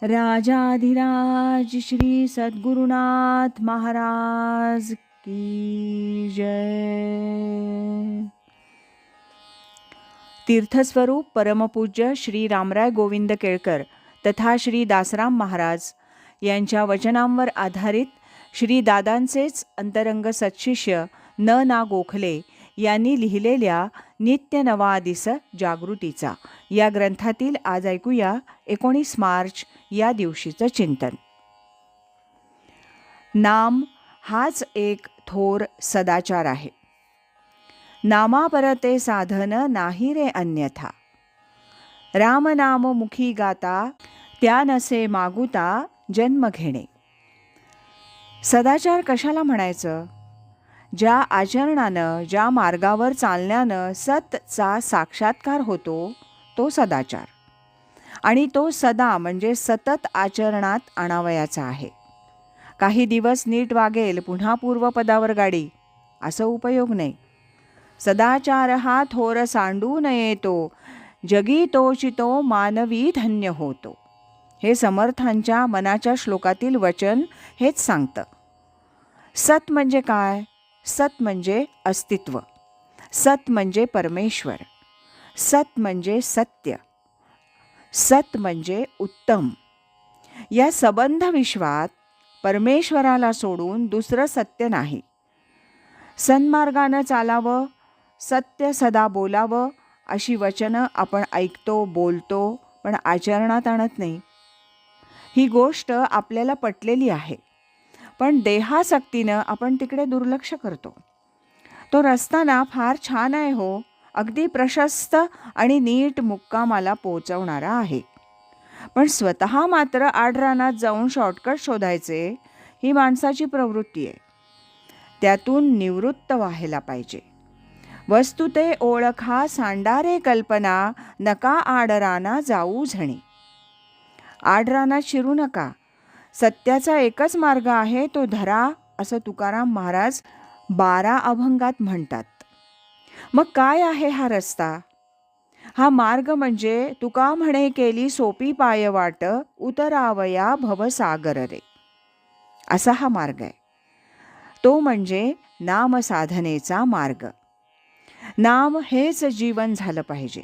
राजाधिराज श्री सद्गुरुनाथ महाराज की जय। तीर्थस्वरूप परमपूज्य श्री रामराय गोविंद केळकर तथा श्री दासराम महाराज यांच्या वचनांवर आधारित श्री दादांचेच अंतरंग सत्शिष्य ना गोखले यांनी लिहिलेल्या नित्य नवा दिस जागृतीचा या ग्रंथातील आज ऐकूया 19 मार्च या दिवशीचं चिंतन. नाम हाच एक थोर सदाचार आहे. नामापरते साधन नाही रे अन्यथा. राम नाम मुखी गाता त्या नसे मागुता जन्म घेणे. सदाचार कशाला म्हणायचं? ज्या आचरणानं, ज्या मार्गावर चालण्यानं सतचा साक्षात्कार होतो तो सदाचार. आणि तो सदा म्हणजे सतत आचरणात आणावयाचा आहे. काही दिवस नीट वागेल, पुन्हा पूर्वपदावर गाडी, असं उपयोग नाही. सदाचार हा थोर सांडू नये तो, जगी तोचितो मानवी धन्य होतो. हे समर्थांच्या मनाच्या श्लोकातील वचन हेच सांगतं. सत म्हणजे काय? सत म्हणजे अस्तित्व. सत म्हणजे परमेश्वर. सत म्हणजे सत्य. सत म्हणजे उत्तम. या सबंध विश्वात परमेश्वराला सोडून दुसरं सत्य नाही. सन्मार्गानं चालावं, सत्य सदा बोलावं अशी वचनं आपण ऐकतो, बोलतो, पण आचरणात आणत नाही. ही गोष्ट आपल्याला पटलेली आहे, पण देहासक्तीनं आपण तिकडे दुर्लक्ष करतो. तो रस्ता ना फार छान आहे हो, अगदी प्रशस्त आणि नीट मुक्कामाला पोचवणारा आहे. पण स्वतः मात्र आडरानात जाऊन शॉर्टकट शोधायचे ही माणसाची प्रवृत्ती आहे. त्यातून निवृत्त व्हायला पाहिजे. वस्तुते ओळखा सांडारे कल्पना, नका आडराना जाऊ झणी. आडरानात शिरू नका. सत्याचा एकच मार्ग आहे, तो धरा, असं तुकाराम महाराज 12 अभंगात म्हणतात. मग काय आहे हा रस्ता? हा मार्ग म्हणजे तुका म्हणे केली सोपी पाय वाट, उतरावया भवसागर रे, असा हा मार्ग आहे. तो म्हणजे नामसाधनेचा मार्ग. नाम हेच जीवन झालं पाहिजे.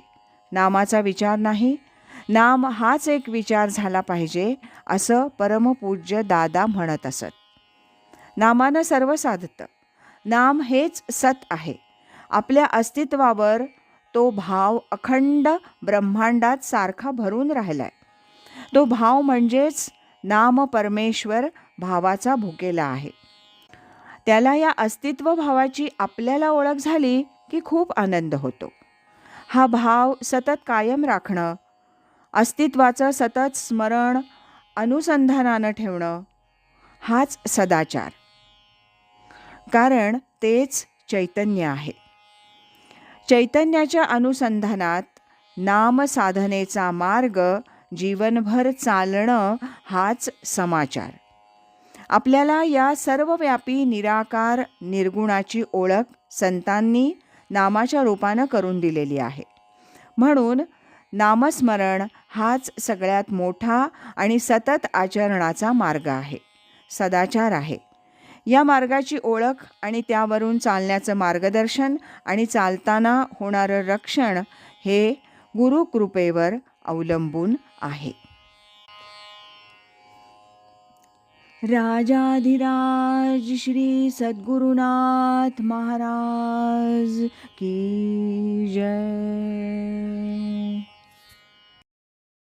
नामाचा विचार नाही, नाम हाच एक विचार झाला पाहिजे, असं परमपूज्य दादा म्हणत असत. नामानं सर्व साधतं. नाम हेच सत आहे. आपल्या अस्तित्वावर तो भाव अखंड ब्रह्मांडात सारखा भरून राहिलाय. तो भाव म्हणजेच नाम परमेश्वर भावाचा भुकेला आहे. त्याला या अस्तित्व भावाची आपल्याला ओळख झाली की खूप आनंद होतो. हा भाव सतत कायम राखणं, अस्तित्वाचं सतत स्मरण अनुसंधानानं ठेवणं, हाच सदाचार. कारण तेच चैतन्य आहे. चैतन्याच्या अनुसंधानात नामसाधनेचा मार्ग जीवनभर चालणं हाच समाचार. आपल्याला या सर्वव्यापी निराकार निर्गुणाची ओळख संतांनी नामाच्या रूपानं करून दिलेली आहे. म्हणून नामस्मरण हाच सगळ्यात मोठा आणि सतत आचरणाचा मार्ग आहे, सदाचार आहे. या मार्गाची ओळख आणि त्यावरून चालण्याचं मार्गदर्शन आणि चालताना होणारं रक्षण हे गुरुकृपेवर अवलंबून आहे. राजाधिराज श्री सद्गुरुनाथ महाराज की